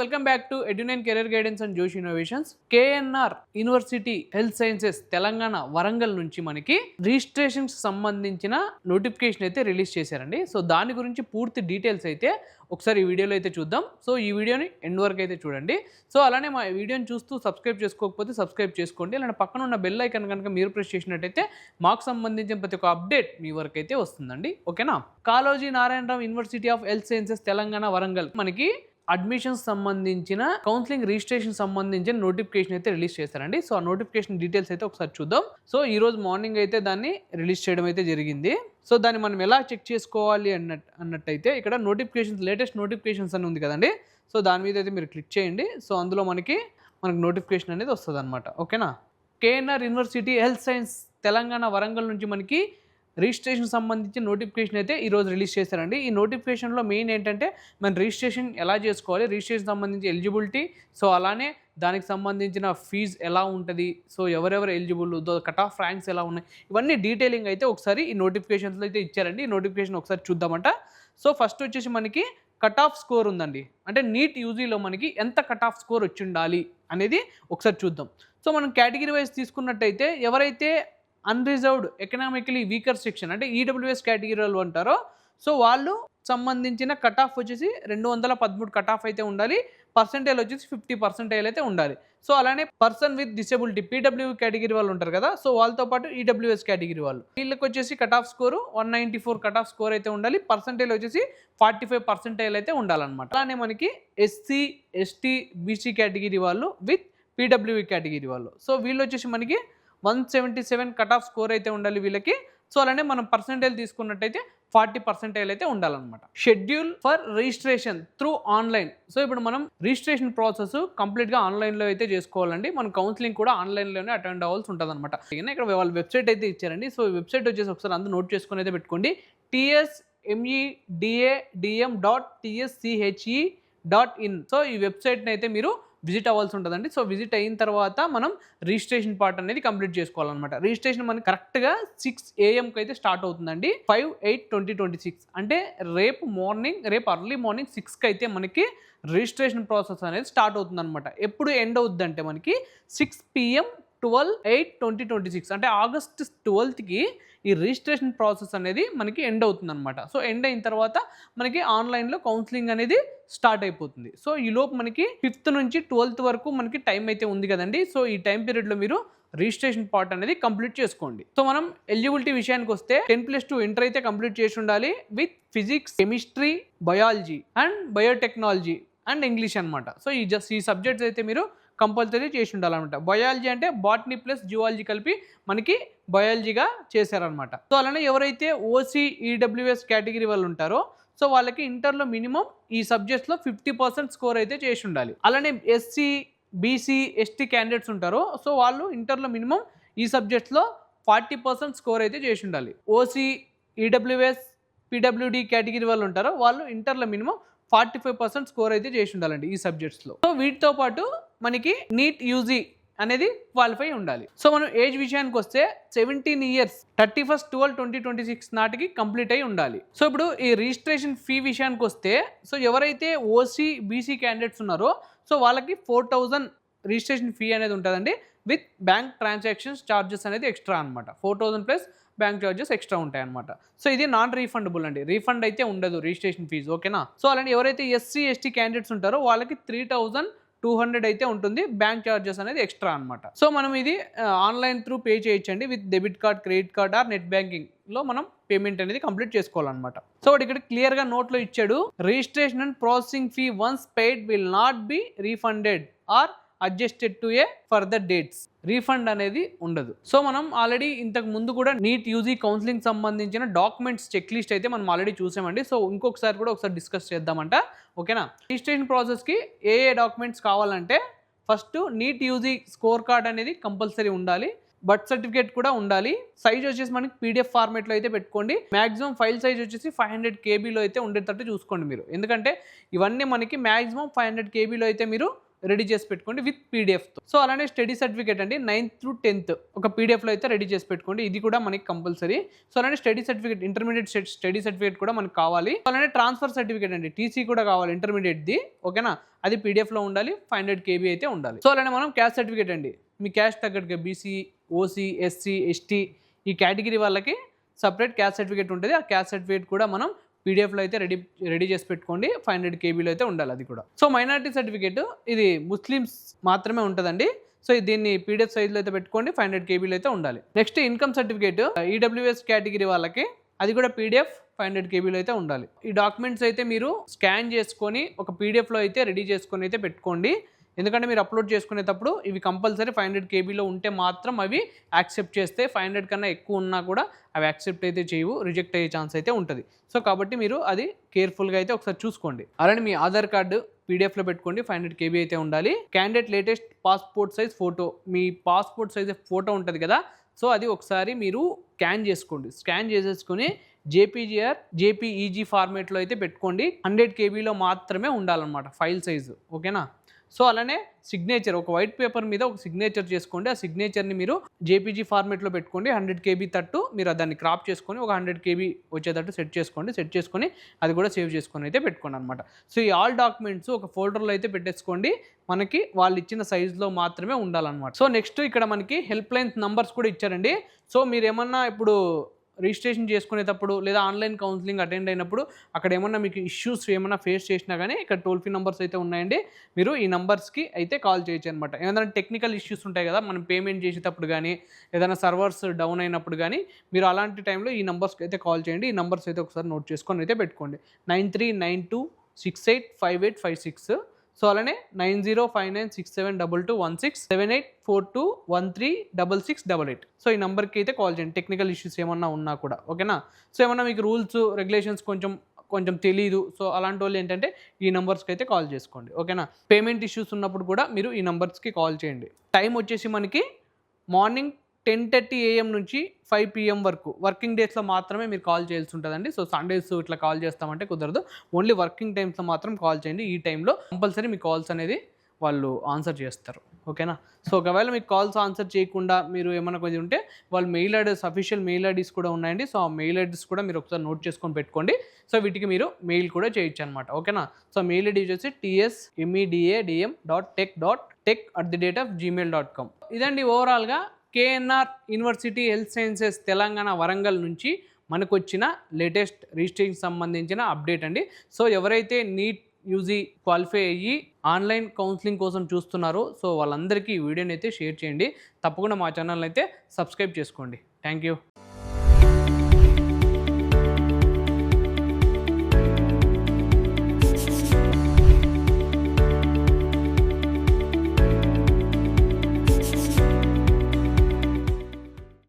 Welcome back to ఎడ్యునైన్ career guidance and Josh innovations. KNR university health sciences Telangana Warangal నుంచి మనకి registration సంబంధించిన నోటిఫికేషన్ అయితే రిలీజ్ చేశారండి. సో దాని గురించి పూర్తి డీటెయిల్స్ అయితే ఒకసారి ఈ వీడియోలో అయితే చూద్దాం. సో ఈ వీడియోని ఎండ్ వరకు అయితే చూడండి. సో అలానే మా వీడియోని చూస్తూ సబ్స్క్రైబ్ చేసుకోకపోతే సబ్స్క్రైబ్ చేసుకోండి. అలానే పక్కన ఉన్న బెల్ ఐకాన్ కనుక మీరు ప్రెస్ చేసినట్టయితే మాకు సంబంధించిన ప్రతి ఒక్క అప్డేట్ మీ వరకు అయితే వస్తుందండి. ఓకేనా? Kaloji Narayana Rao university of health sciences Telangana Warangal మనకి అడ్మిషన్స్ సంబంధించిన కౌన్సిలింగ్ రిజిస్ట్రేషన్ సంబంధించిన నోటిఫికేషన్ అయితే రిలీజ్ చేశారండి. సో ఆ నోటిఫికేషన్ డీటెయిల్స్ అయితే ఒకసారి చూద్దాం. సో ఈ రోజు మార్నింగ్ అయితే దాన్ని రిలీజ్ చేయడం అయితే జరిగింది. సో దాన్ని మనం ఎలా చెక్ చేసుకోవాలి అన్నట్టయితే ఇక్కడ నోటిఫికేషన్స్, లేటెస్ట్ నోటిఫికేషన్స్ అని ఉంది కదండి. సో దాని మీద అయితే మీరు క్లిక్ చేయండి. సో అందులో మనకి నోటిఫికేషన్ అనేది వస్తుంది అనమాట. ఓకేనా? KNR university health science Telangana Warangal నుంచి మనకి రిజిస్ట్రేషన్ సంబంధించిన నోటిఫికేషన్ అయితే ఈరోజు రిలీజ్ చేశారండి. ఈ నోటిఫికేషన్లో మెయిన్ ఏంటంటే మన రిజిస్ట్రేషన్ ఎలా చేసుకోవాలి, రిజిస్ట్రేషన్ సంబంధించి ఎలిజిబిలిటీ, సో అలానే దానికి సంబంధించిన ఫీజు ఎలా ఉంటుంది, సో ఎవరెవరు ఎలిజిబుల్, కట్ ఆఫ్ ర్యాంక్స్ ఎలా ఉన్నాయి, ఇవన్నీ డీటెయిలింగ్ అయితే ఒకసారి ఈ నోటిఫికేషన్స్లో అయితే ఇచ్చారండి. ఈ నోటిఫికేషన్ ఒకసారి చూద్దామంట. సో ఫస్ట్ వచ్చేసి మనకి కట్ ఆఫ్ స్కోర్ ఉందండి. అంటే నీట్ యూజీలో మనకి ఎంత కట్ ఆఫ్ స్కోర్ వచ్చి ఉండాలి అనేది ఒకసారి చూద్దాం. సో మనం కేటగిరీ వైజ్ తీసుకున్నట్టయితే ఎవరైతే అన్రిజర్వ్డ్ ఎకనామికలీ వీకర్ సెక్షన్ అంటే ఈడబ్ల్యూఎస్ కేటగిరీలో ఉంటారో సో వాళ్ళు సంబంధించిన కట్ ఆఫ్ వచ్చేసి 213 కట్ ఆఫ్ అయితే ఉండాలి. పర్సెంటేజ్ వచ్చేసి 50% అయితే ఉండాలి. సో అలానే person with disability PW category వాళ్ళు ఉంటారు కదా, సో వాళ్ళతో పాటు ఈడబ్ల్యూఎస్ కేటగిరీ వాళ్ళు, వీళ్ళకి వచ్చేసి cut off score 194 cut off score అయితే ఉండాలి. పర్సెంటేజ్ వచ్చేసి 45% అయితే ఉండాలన్నమాట. అలానే మనకి ఎస్సీ, ఎస్టీ, బీసీ కేటగిరీ వాళ్ళు విత్ పీడబ్ల్యూఈ కేటగిరీ వాళ్ళు, సో వీళ్ళు వచ్చేసి మనకి 177 కట్ ఆఫ్ స్కోర్ అయితే ఉండాలి వీళ్ళకి. సో అలానే మనం పర్సెంటేజ్ తీసుకున్నట్టయితే 40% అయితే ఉండాలన్నమాట. Schedule for registration through online. So ఇప్పుడు మనం రిజిస్ట్రేషన్ ప్రాసెస్ కంప్లీట్గా ఆన్లైన్లో అయితే చేసుకోవాలండి. మనం కౌన్సిలింగ్ కూడా ఆన్లైన్లోనే అటెండ్ అవ్వాల్సి ఉంటుంది అనమాట. ఇక్కడ వాళ్ళ వెబ్సైట్ అయితే ఇచ్చారండి. సో ఈ వెబ్సైట్ వచ్చేసి ఒకసారి అందరూ నోట్ చేసుకుని అయితే పెట్టుకోండి. tsmedadm.tschhe.in. సో ఈ వెబ్సైట్ని అయితే మీరు విజిట్ అవ్వాల్సి ఉంటుందండి. సో విజిట్ అయిన తర్వాత మనం రిజిస్ట్రేషన్ పార్ట్ అనేది కంప్లీట్ చేసుకోవాలన్నమాట. రిజిస్ట్రేషన్ మనకి కరెక్ట్గా 6 AM అయితే స్టార్ట్ అవుతుందండి. 5/8/2026 అంటే రేపు అర్లీ మార్నింగ్ 6కి అయితే మనకి రిజిస్ట్రేషన్ ప్రాసెస్ అనేది స్టార్ట్ అవుతుందన్నమాట. ఎప్పుడు ఎండ్ అవుద్ది అంటే మనకి 6 PM 12/8/2026 అంటే ఆగస్ట్ 12కి ఈ రిజిస్ట్రేషన్ ప్రాసెస్ అనేది మనకి ఎండ్ అవుతుంది అనమాట. సో ఎండ్ అయిన తర్వాత మనకి ఆన్లైన్లో కౌన్సిలింగ్ అనేది స్టార్ట్ అయిపోతుంది. సో ఈ లోపు మనకి 5th నుంచి 12th వరకు మనకి టైం అయితే ఉంది కదండి. సో ఈ టైం పీరియడ్లో మీరు రిజిస్ట్రేషన్ పార్ట్ అనేది కంప్లీట్ చేసుకోండి. సో మనం ఎలిజిబిలిటీ విషయానికి వస్తే 10+2 ఇంటర్ అయితే కంప్లీట్ చేసి ఉండాలి with physics, chemistry, biology and biotechnology and English అనమాట. సో ఈ సబ్జెక్ట్స్ అయితే మీరు కంపల్సరీ చేసి ఉండాలన్నమాట. బయాలజీ అంటే బాటనీ ప్లస్ జువాలజీ కలిపి మనకి బయాలజీగా చేశారనమాట. సో అలానే ఎవరైతే ఓసీ, ఈడబ్ల్యూఎస్ కేటగిరీ వాళ్ళు ఉంటారో సో వాళ్ళకి ఇంటర్లో మినిమం ఈ సబ్జెక్ట్స్లో 50% స్కోర్ అయితే చేసి ఉండాలి. అలానే ఎస్సీ, బీసీ, ఎస్టీ క్యాండిడేట్స్ ఉంటారో సో వాళ్ళు ఇంటర్లో మినిమం ఈ సబ్జెక్ట్స్లో 40% స్కోర్ అయితే చేసి ఉండాలి. ఓసీ, ఈడబ్ల్యూఎస్, పీడబ్ల్యూడి కేటగిరీ వాళ్ళు ఉంటారో వాళ్ళు ఇంటర్లో మినిమం 45% స్కోర్ అయితే చేసి ఉండాలండి ఈ సబ్జెక్ట్స్లో. సో వీటితో పాటు మనకి నీట్ యూజీ అనేది క్వాలిఫై ఉండాలి. సో మనం ఏజ్ విషయానికి వస్తే 17 years 31/12/2026 నాటికి కంప్లీట్ అయి ఉండాలి. సో ఇప్పుడు ఈ రిజిస్ట్రేషన్ ఫీ విషయానికి వస్తే సో ఎవరైతే ఓసీ, బీసీ క్యాండిడేట్స్ ఉన్నారో సో వాళ్ళకి 4,000 రిజిస్ట్రేషన్ ఫీ అనేది ఉంటుందండి విత్ బ్యాంక్ ట్రాన్సాక్షన్స్ ఛార్జెస్ అనేది ఎక్స్ట్రా అనమాట. 4,000 ప్లస్ బ్యాంక్ చార్జెస్ ఎక్స్ట్రా ఉంటాయి అనమాట. సో ఇది నాన్ రీఫండబుల్ అండి, రీఫండ్ అయితే ఉండదు రిజిస్ట్రేషన్ ఫీజు. ఓకేనా? సో అలానే ఎవరైతే ఎస్సీ, ఎస్టీ క్యాండిడేట్స్ ఉంటారో వాళ్ళకి 3,200 అయితే ఉంటుంది బ్యాంక్ చార్జెస్ అనేది ఎక్స్ట్రా అనమాట. సో మనం ఇది ఆన్లైన్ త్రూ పే చేయొచ్చండి with debit card, credit card or net బ్యాంకింగ్లో మనం పేమెంట్ అనేది కంప్లీట్ చేసుకోవాలన్నమాట. సో ఇక్కడ క్లియర్గా నోట్లో ఇచ్చాడు, registration and processing fee once paid will not be refunded or adjusted to a further dates. Refund అనేది ఉండదు. సో మనం ఆల్రెడీ ఇంతకు ముందు కూడా నీట్ యూజీ కౌన్సిలింగ్ సంబంధించిన డాక్యుమెంట్స్ చెక్ లిస్ట్ అయితే మనం ఆల్రెడీ చూసామండి. సో ఇంకొకసారి కూడా ఒకసారి డిస్కస్ చేద్దామంట. ఓకేనా? రిజిస్ట్రేషన్ ప్రాసెస్కి ఏ డాక్యుమెంట్స్ కావాలంటే first NEET UG score card అనేది కంపల్సరీ ఉండాలి. బర్త్ సర్టిఫికేట్ కూడా ఉండాలి. సైజ్ వచ్చేసి మనకి పీడిఎఫ్ ఫార్మేట్లో అయితే పెట్టుకోండి. మ్యాక్సిమం ఫైల్ సైజ్ వచ్చేసి 500 KB అయితే ఉండేటట్టు చూసుకోండి మీరు. ఎందుకంటే ఇవన్నీ మనకి మ్యాక్సిమం 500 KB అయితే మీరు రెడీ చేసి పెట్టుకోండి విత్ పీడిఎఫ్తో. సో అలానే స్టడీ సర్టిఫికేట్ అండి 9th to 10th ఒక పీడిఎఫ్లో అయితే రెడీ చేసి పెట్టుకోండి. ఇది కూడా మనకి కంపల్సరీ. సో అలానే study certificate, intermediate study certificate కూడా మనకు కావాలి. అలానే ట్రాన్స్ఫర్ సర్టిఫికేట్ అండి, టీసీ కూడా కావాలి ఇంటర్మీడియట్ది, ఓకేనా. అది పీడిఎఫ్లో ఉండాలి, 500 KB అయితే ఉండాలి. సో అలానే మనం క్యాస్ట్ సర్టిఫికేట్ అండి, మీ క్యాస్ట్ తగ్గట్టుగా బీసీ, ఓసీ, ఎస్సీ, ఎస్టీ ఈ కేటగిరీ వాళ్ళకి సపరేట్ క్యాస్ట్ సర్టిఫికేట్ ఉంటుంది. ఆ క్యాస్ట్ సర్టిఫికేట్ కూడా మనం పీడిఎఫ్లో అయితే రెడీ చేసి పెట్టుకోండి, 500 KBలో అయితే ఉండాలి అది కూడా. సో మైనారిటీ సర్టిఫికేట్ ఇది ముస్లిమ్స్ మాత్రమే ఉంటుందండి. సో దీన్ని పీడిఎఫ్ సైజ్లో అయితే పెట్టుకోండి, 500 KBలో అయితే ఉండాలి. Next income certificate EWS category వాళ్ళకి అది కూడా పీడిఎఫ్ 500 KBలో అయితే ఉండాలి. ఈ డాక్యుమెంట్స్ అయితే మీరు స్కాన్ చేసుకొని ఒక పీడిఎఫ్లో అయితే రెడీ చేసుకొని అయితే పెట్టుకోండి. ఎందుకంటే మీరు అప్లోడ్ చేసుకునేటప్పుడు ఇవి కంపల్సరీ 500 KBలో ఉంటే మాత్రం అవి యాక్సెప్ట్ చేస్తే, 500 కన్నా ఎక్కువ ఉన్నా కూడా అవి యాక్సెప్ట్ అయితే చేయవు, రిజెక్ట్ అయ్యే ఛాన్స్ అయితే ఉంటుంది. సో కాబట్టి మీరు అది కేర్ఫుల్గా అయితే ఒకసారి చూసుకోండి. అలానే మీ ఆధార్ కార్డు పీడిఎఫ్లో పెట్టుకోండి, 500 KB అయితే ఉండాలి. Candidate latest passport size photo, మీ పాస్పోర్ట్ సైజ్ ఫోటో ఉంటుంది కదా, సో అది ఒకసారి మీరు స్కాన్ చేసుకోండి. స్కాన్ చేసేసుకుని జేపీఈజీ ఫార్మేట్లో అయితే పెట్టుకోండి. 100 KBలో మాత్రమే ఉండాలన్నమాట ఫైల్ సైజు, ఓకేనా. సో అలానే సిగ్నేచర్, ఒక వైట్ పేపర్ మీద ఒక సిగ్నేచర్ చేసుకోండి. ఆ సిగ్నేచర్ని మీరు జేపీజీ ఫార్మేట్లో పెట్టుకోండి. 100 KB తట్టు మీరు దాన్ని క్రాప్ చేసుకొని ఒక 100 KB వచ్చేటట్టు సెట్ చేసుకొని అది కూడా సేవ్ చేసుకొని అయితే పెట్టుకోండి అనమాట. సో ఈ ఆల్ డాక్యుమెంట్స్ ఒక ఫోల్డర్లో అయితే పెట్టేసుకోండి, మనకి వాళ్ళు ఇచ్చిన సైజులో మాత్రమే ఉండాలన్నమాట. సో నెక్స్ట్ ఇక్కడ మనకి హెల్ప్ లైన్ నంబర్స్ కూడా ఇచ్చారండి. సో మీరు ఏమన్నా ఇప్పుడు రిజిస్ట్రేషన్ చేసుకునేటప్పుడు లేదా ఆన్లైన్ కౌన్సిలింగ్ అటెండ్ అయినప్పుడు అక్కడ ఏమన్నా మీకు ఇష్యూస్ ఏమన్నా ఫేస్ చేసినా కానీ ఇక్కడ టోల్ ఫ్రీ నెంబర్స్ అయితే ఉన్నాయండి. మీరు ఈ నెంబర్స్కి అయితే కాల్ చేయొచ్చు అనమాట. ఏదైనా టెక్నికల్ ఇష్యూస్ ఉంటాయి కదా, మనం పేమెంట్ చేసేటప్పుడు కానీ ఏదైనా సర్వర్స్ డౌన్ అయినప్పుడు కానీ మీరు అలాంటి టైంలో ఈ నెంబర్స్కి అయితే కాల్ చేయండి. ఈ నెంబర్స్ అయితే ఒకసారి నోట్ చేసుకొని అయితే పెట్టుకోండి. 9392685856. సో అలానే 9059672216 7842136688. సో ఈ నెంబర్కి అయితే కాల్ చేయండి టెక్నికల్ ఇష్యూస్ ఏమన్నా ఉన్నా కూడా, ఓకేనా. సో ఏమన్నా మీకు రూల్స్ రెగ్యులేషన్స్ కొంచెం తెలీదు, సో అలాంటి వాళ్ళు ఏంటంటే ఈ నెంబర్స్కి అయితే కాల్ చేసుకోండి, ఓకేనా. పేమెంట్ ఇష్యూస్ ఉన్నప్పుడు కూడా మీరు ఈ నెంబర్స్కి కాల్ చేయండి. టైం వచ్చేసి మనకి మార్నింగ్ 10:30 AM నుంచి 5 PM వరకు వర్కింగ్ డేస్లో మాత్రమే మీరు కాల్ చేయాల్సి ఉంటుందండి. సో సండేస్ ఇట్లా కాల్ చేస్తామంటే కుదరదు, ఓన్లీ వర్కింగ్ టైమ్స్లో మాత్రం కాల్ చేయండి. ఈ టైంలో కంపల్సరీ మీ కాల్స్ అనేది వాళ్ళు ఆన్సర్ చేస్తారు, ఓకేనా. సో ఒకవేళ మీకు కాల్స్ ఆన్సర్ చేయకుండా మీరు ఏమైనా కొంచెం ఉంటే వాళ్ళు mail IDs, official mail IDs కూడా ఉన్నాయండి. సో ఆ మెయిల్ ఐడీస్ కూడా మీరు ఒకసారి నోట్ చేసుకొని పెట్టుకోండి. సో వీటికి మీరు మెయిల్ కూడా చేయొచ్చు అనమాట, ఓకేనా. సో మెయిల్ ఐడీ వచ్చేసి tsmedadm.tech.tech@gmail.com. ఇదండి ఓవరాల్గా KNR university health sciences Telangana Warangal నుంచి మనకు వచ్చిన లేటెస్ట్ రిజిస్ట్రేషన్ సంబంధించిన అప్డేట్ అండి. సో ఎవరైతే నీట్ యూజీ క్వాలిఫై అయ్యి ఆన్లైన్ కౌన్సిలింగ్ కోసం చూస్తున్నారో సో వాళ్ళందరికీ ఈ వీడియోని అయితే షేర్ చేయండి. తప్పకుండా మా ఛానల్ అయితే సబ్స్క్రైబ్ చేసుకోండి. Thank you.